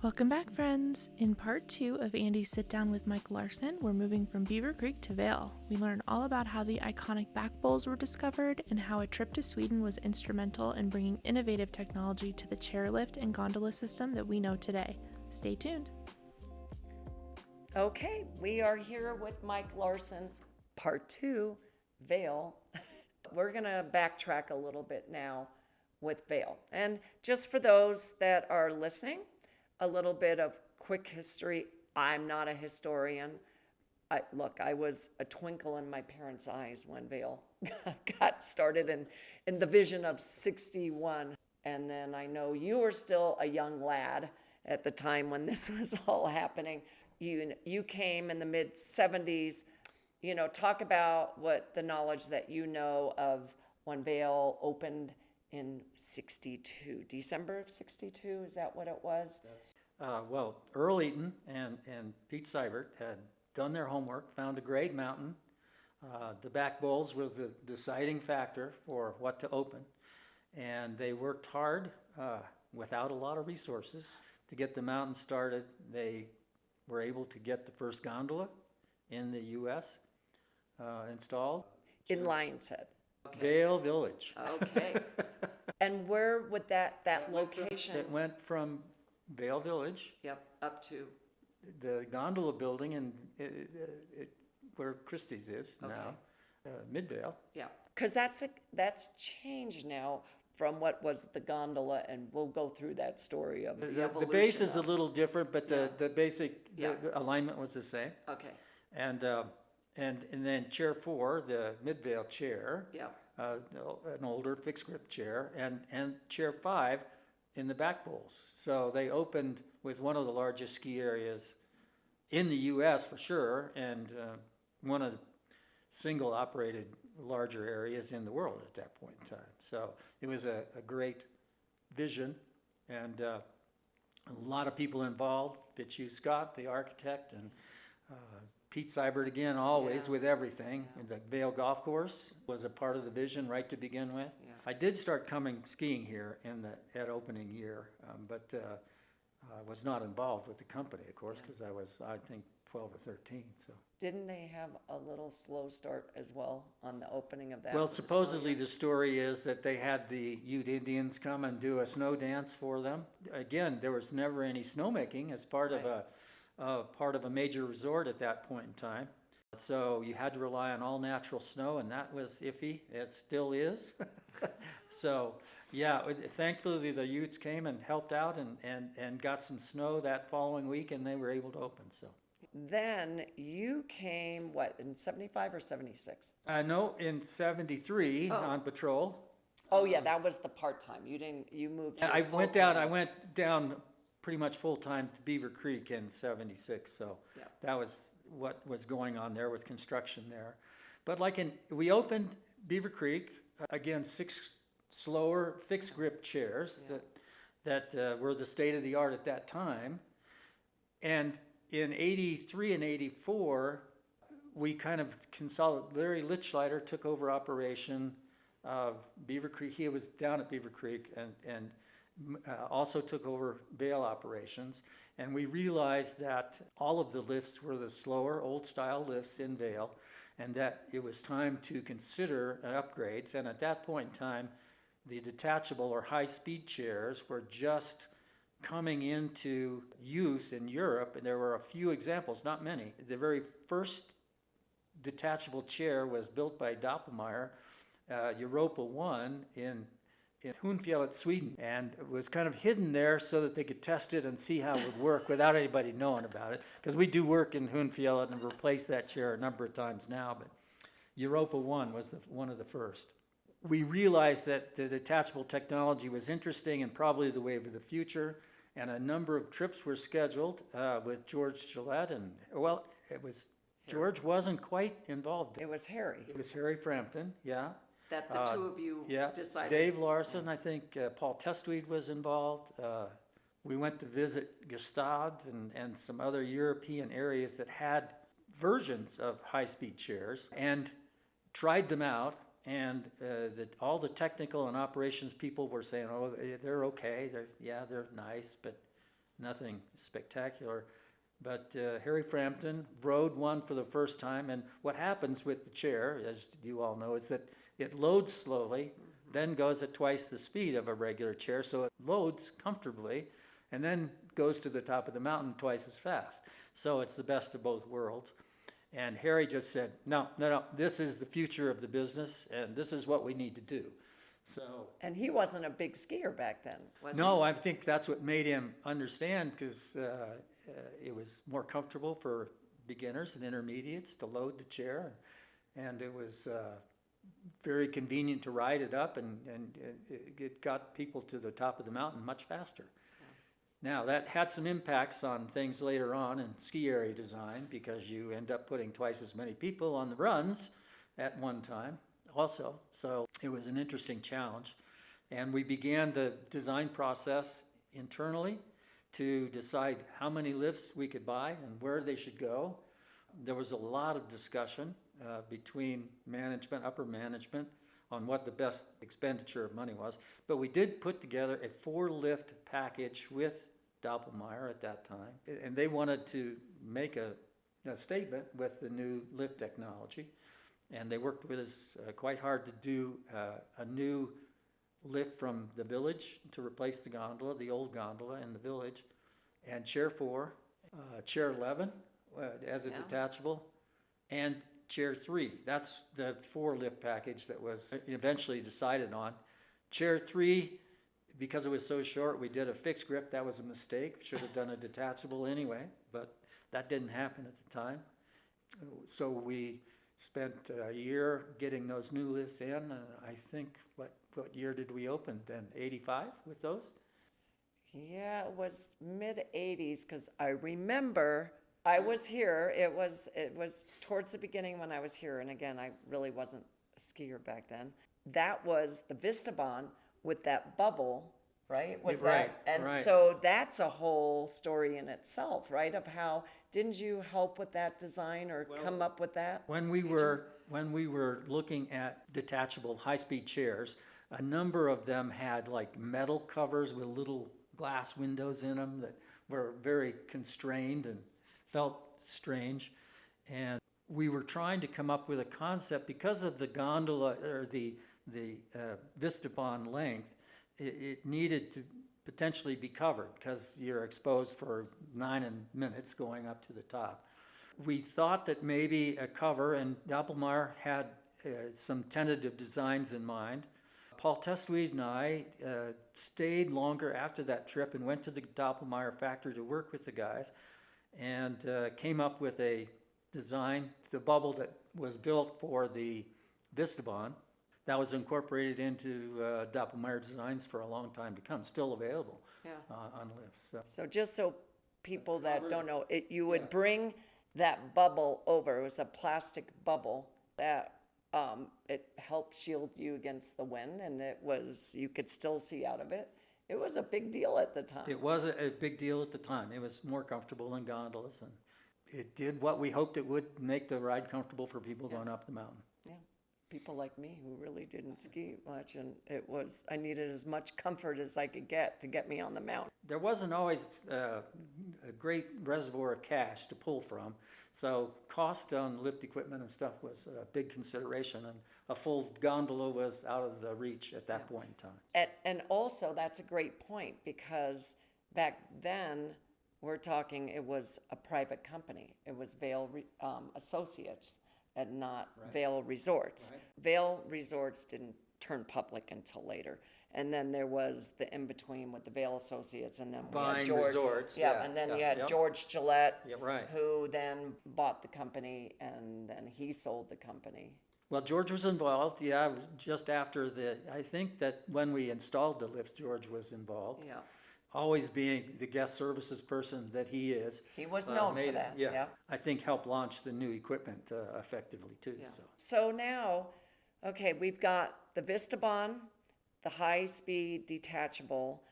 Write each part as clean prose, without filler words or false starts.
Welcome back, friends! In part 2 of Andy's sit down with Mike Larson, we're moving from Beaver Creek to Vail. We learn all about how the iconic back bowls were discovered and how a trip to Sweden was instrumental in bringing innovative technology to the chairlift and gondola system that we know today. Stay tuned. Okay, we are here with Mike Larson, part 2, Vail. We're going to backtrack a little bit now with Vail. And just for those that are listening, a little bit of quick history. I'm not a historian. I was a twinkle in my parents' eyes when Vail got started in the vision of 61. And then I know you were still a young lad at the time when this was all happening. You came in the mid-70s. Talk about what the knowledge that you know of when Vail opened in 62, December of 62, is that what it was? Well, Earl Eaton and Pete Seibert had done their homework, found a great mountain. The back bowls was the deciding factor for what to open. And they worked hard without a lot of resources to get the mountain started. They were able to get the first gondola in the U.S. Installed. In Lion's Head. Okay. Vail Village. Okay. And where would that location? It went from Vail Village. Yep, up to the gondola building and where Christie's is now, Mid-Vail. Yeah, because that's changed now from what was the gondola, and we'll go through that story of the base is a little different, but the basic the alignment was the same. Okay. And then chair 4, the Mid-Vail chair. Yeah. An older fixed grip chair, and chair 5 in the back bowls. So they opened with one of the largest ski areas in the U.S. for sure, and one of the single operated larger areas in the world at that point in time. So it was a great vision, and a lot of people involved. Fitzhugh Scott, the architect, and Pete Seibert again, always with everything. Yeah. The Vail Golf Course was a part of the vision right to begin with. Yeah. I did start coming skiing here at opening year, but was not involved with the company, of course, because I was, I think, 12 or 13. So didn't they have a little slow start as well on the opening of that? Well, supposedly the story is that they had the Ute Indians come and do a snow dance for them. Again, there was never any snowmaking as part of a major resort at that point in time. So you had to rely on all natural snow, and that was iffy. It still is. So, yeah, thankfully the Utes came and helped out and got some snow that following week, and they were able to open. So then you came, what, in 75 or 76? No, in 73 on patrol. Oh, yeah, that was the part-time. You moved to I went down pretty much full-time to Beaver Creek in 76, so that was what was going on there with construction there. But we opened Beaver Creek, again, 6 slower fixed grip chairs that were the state of the art at that time. And in 83 and 84, we kind of consolidated. Larry Litchlider took over operation of Beaver Creek. He was down at Beaver Creek and also took over Vail operations, and we realized that all of the lifts were the slower, old-style lifts in Vail, and that it was time to consider upgrades. And at that point in time, the detachable or high-speed chairs were just coming into use in Europe, and there were a few examples, not many. The very first detachable chair was built by Doppelmayr, Europa 1 in Hundfjället, Sweden, and it was kind of hidden there so that they could test it and see how it would work without anybody knowing about it. Because we do work in Hundfjället and have replaced that chair a number of times now, but Europa 1 was one of the first. We realized that the detachable technology was interesting and probably the wave of the future, and a number of trips were scheduled with George Gillette, and George wasn't quite involved. It was Harry. It was Harry Frampton, yeah. That the two of you decided. Dave Larson, I think Paul Testweed was involved. We went to visit Gestad and some other European areas that had versions of high-speed chairs and tried them out. And all the technical and operations people were saying, oh, they're okay, they're nice, but nothing spectacular. But Harry Frampton rode one for the first time, and what happens with the chair, as you all know, is that it loads slowly, then goes at twice the speed of a regular chair, so it loads comfortably, and then goes to the top of the mountain twice as fast. So it's the best of both worlds. And Harry just said, no, this is the future of the business, and this is what we need to do. So. And he wasn't a big skier back then, was he? No, I think that's what made him understand, because it was more comfortable for beginners and intermediates to load the chair, and it was very convenient to ride it up, and it got people to the top of the mountain much faster. Now, that had some impacts on things later on in ski area design, because you end up putting twice as many people on the runs at one time also. So it was an interesting challenge. And we began the design process internally to decide how many lifts we could buy and where they should go. There was a lot of discussion between management, upper management, on what the best expenditure of money was. But we did put together a 4-lift package with Doppelmayr at that time. And they wanted to make a statement with the new lift technology. And they worked with us quite hard to do a new lift from the village to replace the gondola, the old gondola in the village, and Chair 4, Chair 11 as a detachable, and Chair 3. That's the 4-lift package that was eventually decided on. Chair 3, because it was so short, we did a fixed grip. That was a mistake. Should have done a detachable anyway, but that didn't happen at the time. So we spent a year getting those new lifts in. I think, what year did we open then? 85 with those? Yeah, it was mid-'80s, because I remember I was here. It was towards the beginning when I was here, and again, I really wasn't a skier back then. That was the Vistabahn with that bubble, right? So that's a whole story in itself, right? Of how, didn't you help with that design or come up with that? When we were looking at detachable high-speed chairs, a number of them had like metal covers with little glass windows in them that were very constrained and felt strange. And we were trying to come up with a concept because of the gondola or the Vistabahn length. It needed to potentially be covered because you're exposed for 9 minutes going up to the top. We thought that maybe a cover, and Doppelmayr had some tentative designs in mind. Paul Testweed and I stayed longer after that trip and went to the Doppelmayr factory to work with the guys, and came up with a design, the bubble that was built for the Vistabahn, that was incorporated into Doppelmayr designs for a long time to come, still available on lifts. So just so people that don't know, you would bring that bubble over. It was a plastic bubble that it helped shield you against the wind, and you could still see out of it. It was a big deal at the time. It was a big deal at the time. It was more comfortable than gondolas, and it did what we hoped it would, make the ride comfortable for people going up the mountain. Yeah, people like me who really didn't ski much, and I needed as much comfort as I could get to get me on the mountain. There wasn't always a great reservoir of cash to pull from, so cost on lift equipment and stuff was a big consideration, and a full gondola was out of the reach at that point in time. And also, that's a great point, because back then, we're talking, it was a private company. It was Vail Associates and not Vail Resorts. Right. Vail Resorts didn't turn public until later. And then there was the in-between with the Vail Associates, and then we had Buying George. resorts. And then you had George Gillette, right. who then bought the company, and then he sold the company. Well, George was involved, just after I think that when we installed the lifts, George was involved. Yeah. Always being the guest services person that he is. He was known for that. Yeah. I think helped launch the new equipment effectively too. Yeah. So. So now, okay, we've got the Vistabahn, the high-speed detachable.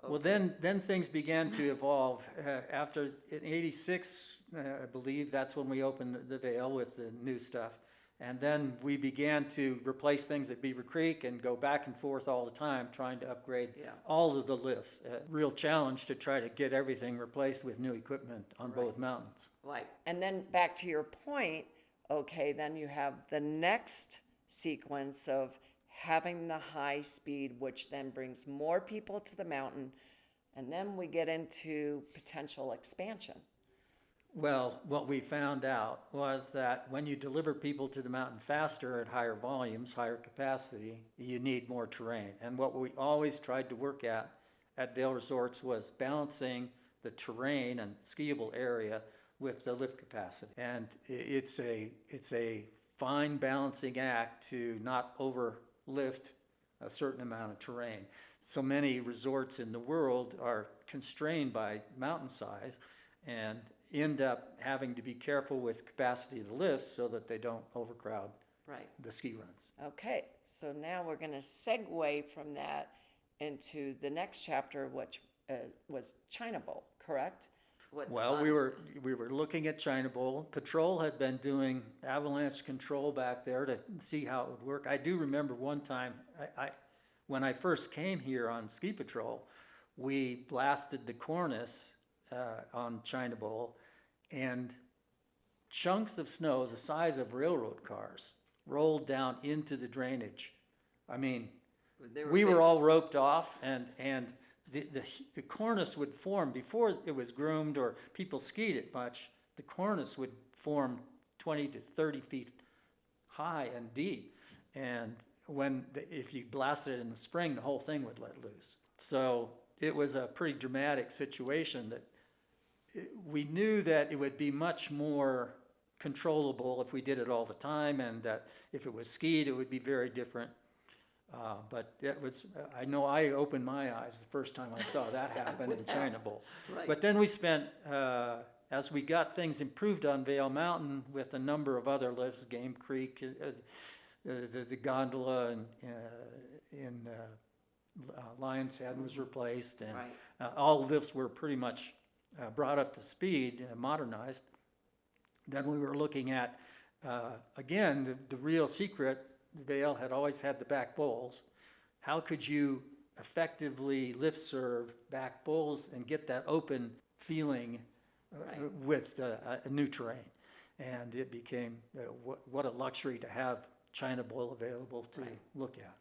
Well, then things began to evolve. After in '86, I believe that's when we opened the Vail with the new stuff. And then we began to replace things at Beaver Creek and go back and forth all the time trying to upgrade all of the lifts. A real challenge to try to get everything replaced with new equipment on both mountains. Right. And then back to your point, okay, then you have the next sequence of having the high speed, which then brings more people to the mountain. And then we get into potential expansion. Well, what we found out was that when you deliver people to the mountain faster at higher volumes, higher capacity, you need more terrain. And what we always tried to work at Vail Resorts was balancing the terrain and skiable area with the lift capacity. And it's a fine balancing act to not overlift a certain amount of terrain. So many resorts in the world are constrained by mountain size and end up having to be careful with capacity of the lifts so that they don't overcrowd the ski runs. Okay, so now we're going to segue from that into the next chapter, which was China Bowl, correct? Well, we were looking at China Bowl. Patrol had been doing avalanche control back there to see how it would work. I do remember one time, when I first came here on ski patrol, we blasted the cornice on China Bowl, and chunks of snow the size of railroad cars rolled down into the drainage. I mean, we were all roped off, and the cornice would form before it was groomed or people skied it much. The cornice would form 20 to 30 feet high and deep, and if you blasted it in the spring, the whole thing would let loose. So it was a pretty dramatic situation that we knew that it would be much more controllable if we did it all the time, and that if it was skied, it would be very different. But it was, I know I opened my eyes the first time I saw that happen in China Bowl. Right. But then we spent, as we got things improved on Vail Mountain with a number of other lifts, Game Creek, the gondola in Lion's Head was replaced, and all lifts were pretty much brought up to speed, modernized. Then we were looking at, again, the real secret. Vail had always had the back bowls. How could you effectively lift serve back bowls and get that open feeling with a new terrain? And it became what a luxury to have China Bowl available to look at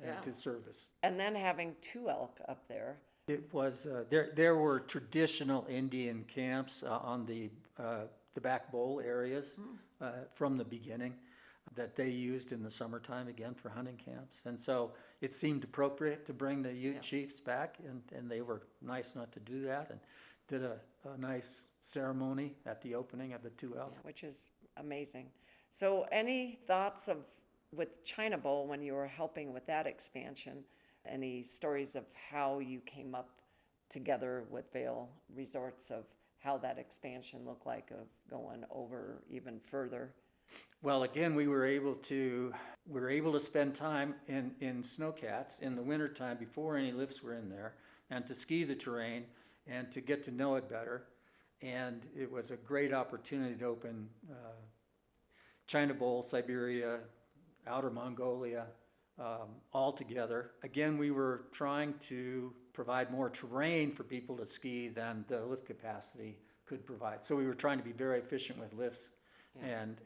and to service. And then having 2 elk up there. It was there were traditional Indian camps on the back bowl areas from the beginning that they used in the summertime again for hunting camps, and so it seemed appropriate to bring the Ute chiefs back, and they were nice enough to do that, and did a nice ceremony at the opening of the 2 elk, which is amazing. So, any thoughts with China Bowl when you were helping with that expansion? Any stories of how you came up together with Vail Resorts of how that expansion looked like, of going over even further? Well, again, we were able to spend time in snowcats in the wintertime before any lifts were in there, and to ski the terrain and to get to know it better. And it was a great opportunity to open China Bowl, Siberia, Outer Mongolia, all together. Again, we were trying to provide more terrain for people to ski than the lift capacity could provide. So we were trying to be very efficient with lifts and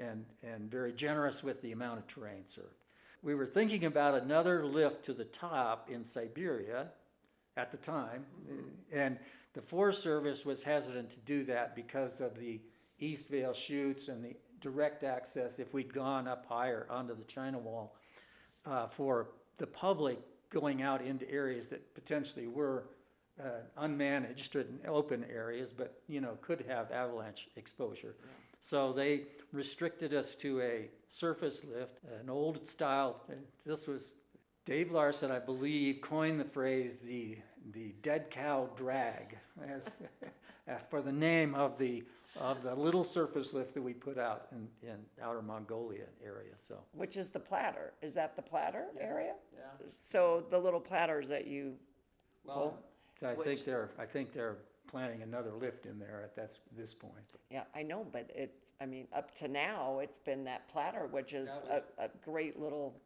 very generous with the amount of terrain served. We were thinking about another lift to the top in Siberia at the time, and the Forest Service was hesitant to do that because of the East Vail chutes and the direct access if we'd gone up higher onto the China Wall for the public going out into areas that potentially were unmanaged and open areas, but could have avalanche exposure. So they restricted us to a surface lift, an old style. This was Dave Larson, I believe, coined the phrase the dead cow drag as for the name of the little surface lift that we put out in Outer Mongolia area. So, which is the platter? Is that the platter area? Yeah. So the little platters that you pull? I think they're planning another lift in there at this point. Yeah, I know, but up to now, it's been that platter, which is a great little,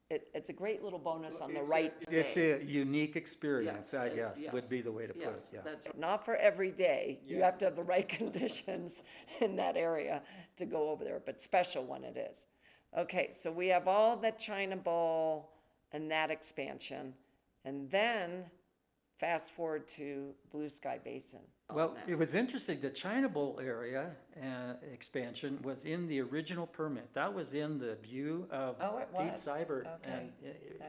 it's a great little bonus on the right day. It's a unique experience, Yes, I guess, yes. would be the way to put it, Yes, yeah. that's right. Not for every day. You have to have the right conditions in that area to go over there, but special when it is. Okay, so we have all the China Bowl and that expansion, and then fast forward to Blue Sky Basin. Well, it was interesting, the China Bowl area expansion was in the original permit. That was in the view of Oh, it Pete was? Seibert Okay.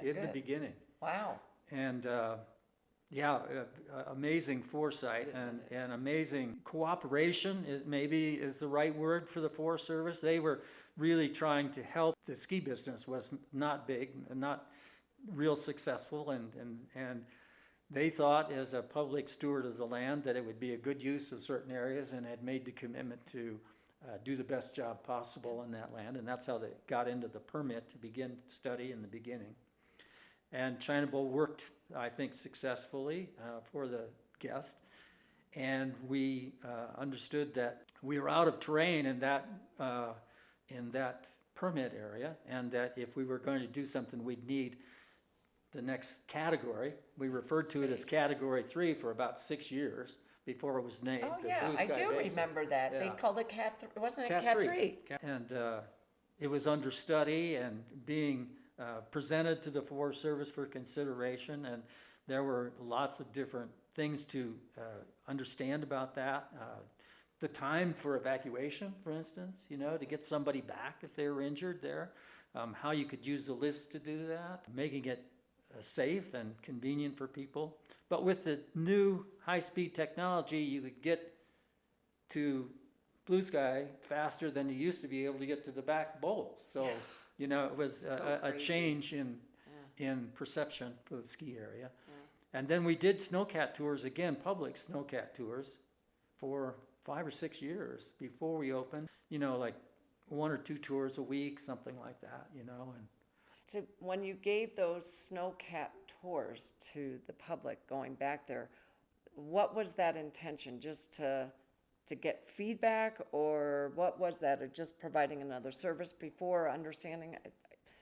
in the Good. beginning. Wow. And amazing foresight and amazing cooperation is the right word for the Forest Service. They were really trying to help. The ski business was not big, not real successful, and they thought, as a public steward of the land, that it would be a good use of certain areas, and had made the commitment to do the best job possible in that land. And that's how they got into the permit to begin study in the beginning. And China Bowl worked, I think, successfully for the guest. And we understood that we were out of terrain in that permit area, and that if we were going to do something, we'd need the next category. We referred to it as Category 3 for about 6 years before it was named. Oh, the yeah, Blue I Sky do Basin. remember that. They Yeah. called it wasn't it Cat 3? And it was under study and being presented to the Forest Service for consideration, and there were lots of different things to understand about that. The time for evacuation, for instance, to get somebody back if they were injured there, how you could use the lifts to do that, making it safe and convenient for people. But with the new high-speed technology, you could get to Blue Sky faster than you used to be able to get to the back bowls. So, it was a crazy. change in perception for the ski area. And then we did snowcat tours again, public snowcat tours, for 5 or 6 years before we opened. Like 1 or 2 tours a week, something like that, and So when you gave those snowcat tours to the public going back there, what was that intention? Just to get feedback, or what was that? Or just providing another service before understanding?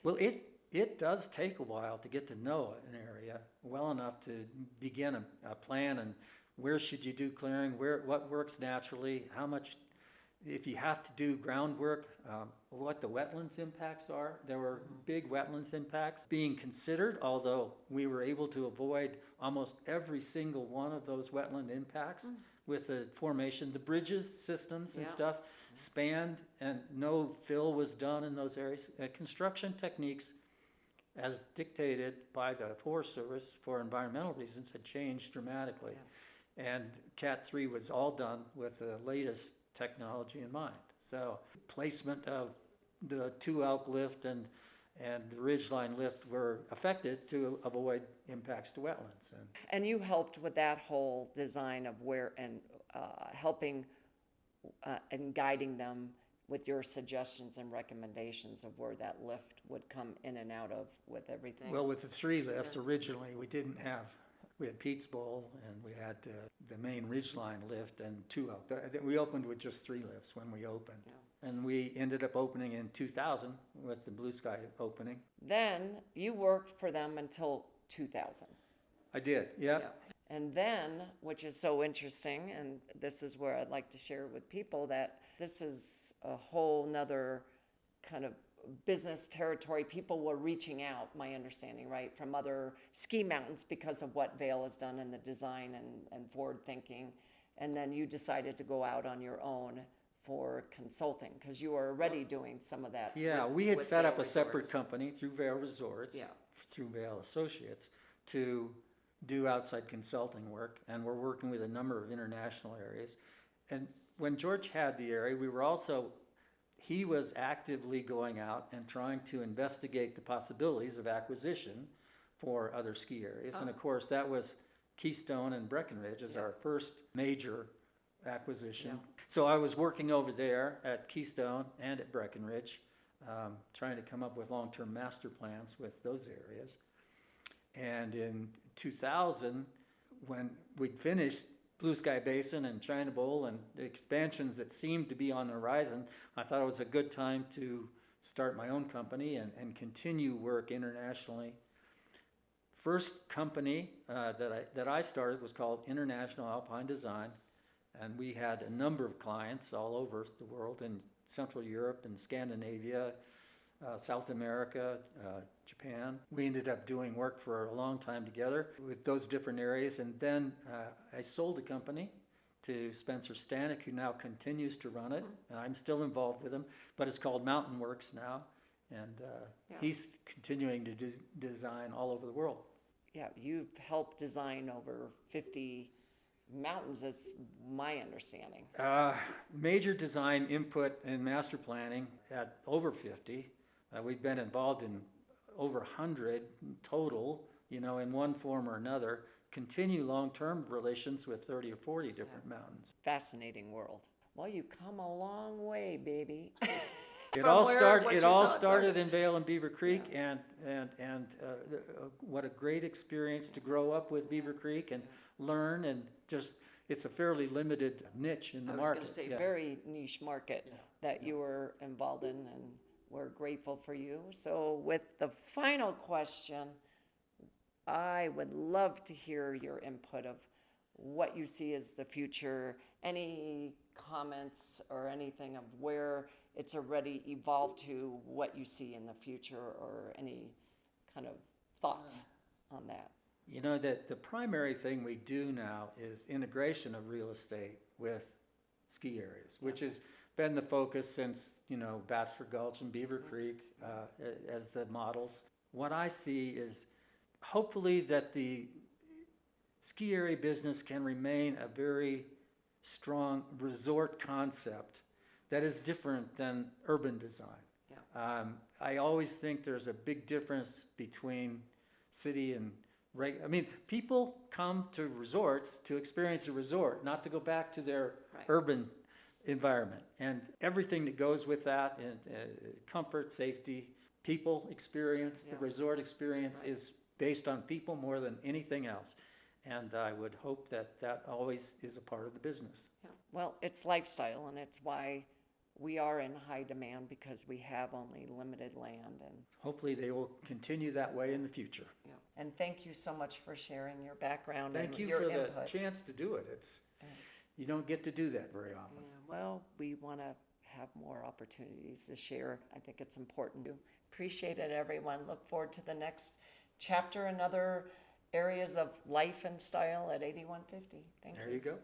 Well, it does take a while to get to know an area well enough to begin a plan, and where should you do clearing, what works naturally, how much, if you have to do groundwork, what the wetlands impacts are. There were big wetlands impacts being considered, although we were able to avoid almost every single one of those wetland impacts with the formation. The bridges systems and stuff spanned, and no fill was done in those areas. Construction techniques, as dictated by the Forest Service for environmental reasons, had changed dramatically. And Cat 3 was all done with the latest technology in mind. So placement of the 2-elk lift and the ridgeline lift were affected to avoid impacts to wetlands. And you helped with that whole design of where, and helping and guiding them with your suggestions and recommendations of where that lift would come in and out of with everything. Well, with the 3 lifts originally, we had Pete's Bowl, and we had the main ridgeline lift and 2-elk. We opened with just 3 lifts when we opened. And we ended up opening in 2000 with the Blue Sky opening. Then you worked for them until 2000. I did, yep. And then, which is so interesting, and this is where I'd like to share with people, that this is a whole nother kind of business territory. People were reaching out, my understanding, right, from other ski mountains because of what Vail has done in the design and forward thinking. And then you decided to go out on your own for consulting, because you were already doing some of that. Yeah, we had set up a separate company through Vail Resorts, Yeah. through Vail Associates, to do outside consulting work, and we're working with a number of international areas. And when George had the area, he was actively going out and trying to investigate the possibilities of acquisition for other ski areas. And of course, that was Keystone and Breckenridge as our first major acquisition. So I was working over there at Keystone and at Breckenridge, trying to come up with long-term master plans with those areas. And in 2000, when we'd finished Blue Sky Basin and China Bowl and the expansions that seemed to be on the horizon, I thought it was a good time to start my own company and continue work internationally. First company that I started was called International Alpine Design, and we had a number of clients all over the world in Central Europe and Scandinavia, South America, Japan. We ended up doing work for a long time together with those different areas, and then I sold the company to Spencer Stanek, who now continues to run it, and I'm still involved with him, but it's called Mountain Works now, and he's continuing to design all over the world. Yeah, you've helped design over 50 mountains, that's my understanding. Major design input and master planning at over 50. We've been involved in over 100 total, in one form or another. Continue long-term relations with 30 or 40 different mountains. Fascinating world. Well, you come a long way, baby. It all started in Vail and Beaver Creek, and what a great experience to grow up with Beaver Creek and learn, and just it's a fairly limited niche in the market. I was going to say very niche market that you were involved in, and we're grateful for you. So with the final question, I would love to hear your input of what you see as the future, any comments or anything of where it's already evolved to, what you see in the future, or any kind of thoughts on that. The primary thing we do now is integration of real estate with ski areas, which has been the focus since, Bachelor Gulch and Beaver Creek as the models. What I see is hopefully that the ski area business can remain a very strong resort concept that is different than urban design. Yeah. I always think there's a big difference between city and people come to resorts to experience a resort, not to go back to their urban environment. And everything that goes with that, and comfort, safety, people experience, the resort experience is based on people more than anything else. And I would hope that always is a part of the business. Yeah. Well, it's lifestyle, and it's why we are in high demand, because we have only limited land. And hopefully they will continue that way in the future. Yeah. And thank you so much for sharing your background and your input. Thank you for the chance to do it. You don't get to do that very often. Yeah. Well, we want to have more opportunities to share. I think it's important. Appreciate it, everyone. Look forward to the next chapter and other areas of life and style at 8150. Thank you. There you go.